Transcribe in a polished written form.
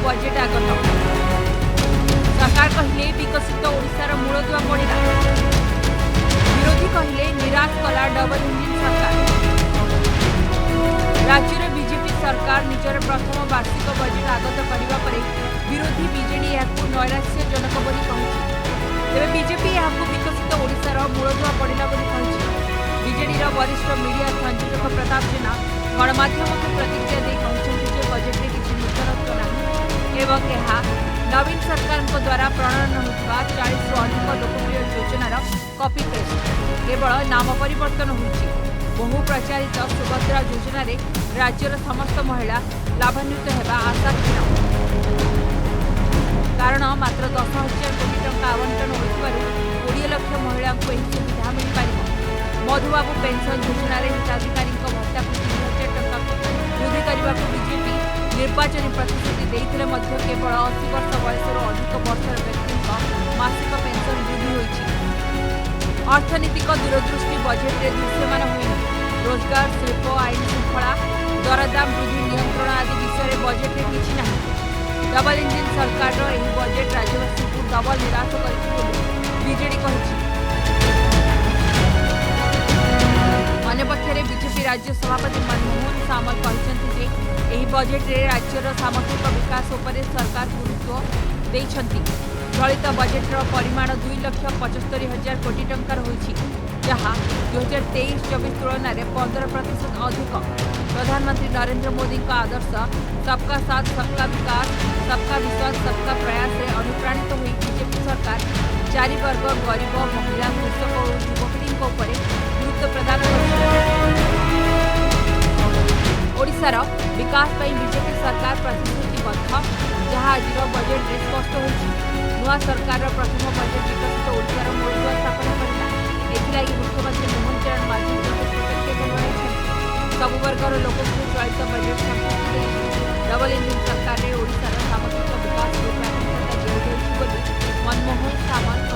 Budget आगत सरकार कहले विकसित ओडिशार मूलदुआ पड़ा विरोधी कहले निराश कला डबल इंजिन सरकार। राज्य बीजेपी सरकार निजर प्रथम वार्षिक बजेट आगत करने पर विरोधी बीजेडी यह नैराश्यजनक तेज बीजेपी यह विकसित ओडिशार मूलदुआ पड़ा बीजेडी वरिष्ठ मीडिया संयोजक प्रताप जेना गणमाध्यम को प्रतिक्रिया दे कहते बजेट में किसी नूतनत्व नहीं एवं यह नवीन सरकार द्वारा प्रणयन होता 40 रु अधिक लोकप्रिय योजनार कॉपी पेस्ट केवल नाम परिवर्तन होती बहु प्रचारित सुभद्रा योजना रे राज्यर समस्त महिला लाभान्वित होगा आशा क्षीण कारण मात्र 10,000 कोटी टंका आवंटन होता 20 लाख महिला को यह सुविधा मिल पार। मधुबाबू पेंशन योजन हिताधिकारी भत्ता को 3,000 टंका वृद्धि करने को बीजेपी निर्वाचन प्रतिश्रुति देते केवल 80 वर्ष बयसर अधिक वर्षर व्यक्ति मासिक पेंशन वृद्धि होती। अर्थनीतिक दूरदृष्टि बजेट में दृश्यमान हुए रोजगार शिल्प आईन श्रृंखला दरदाम वृद्धि नियंत्रण आदि विषय बजेट में किसी ना डबल इंजिन सरकार बजेट राज्यवासी को डबल निराश करजेडी अन्यपक्षे बीजेपी राज्य सभापति मनमोहन सामल कहते यह बजेट रे राज्यर सामग्रिक विकास उपर सरकार गुरुत्व देइछंती। चलित बजेटर परिमाण 2,75,000 कोटी टंकार होइछि जहाँ 2023-24 तुलन में 15% अधिक। प्रधानमंत्री नरेंद्र मोदी का आदर्श सबका साथ सबका विकास सबका विश्वास सबका प्रयास से अनुप्राणित हुई बीजेपी सरकार चारि वर्ग गरीब महिला कृषक और युवपीढ़ी गुरुत्व प्रदान ओडिशार विकास पर बीजेपी सरकार प्रतिश्रुतिबद्ध जहाँ आज बजेट में स्पष्ट होइछि। नूआ सरकार प्रथम बजेट विकसित ओडिशार मूलदुआ स्थापना करला एथिलागि मुख्यमंत्री मोहन चरण माझी कृतज्ञता जणाइछन्ति। सबु वर्गर लोक चलित बजेट संस्कृति डबल इंजिन सरकार ओडिशार सामग्रिक विकास रूपरेखा मनमोहन सामंत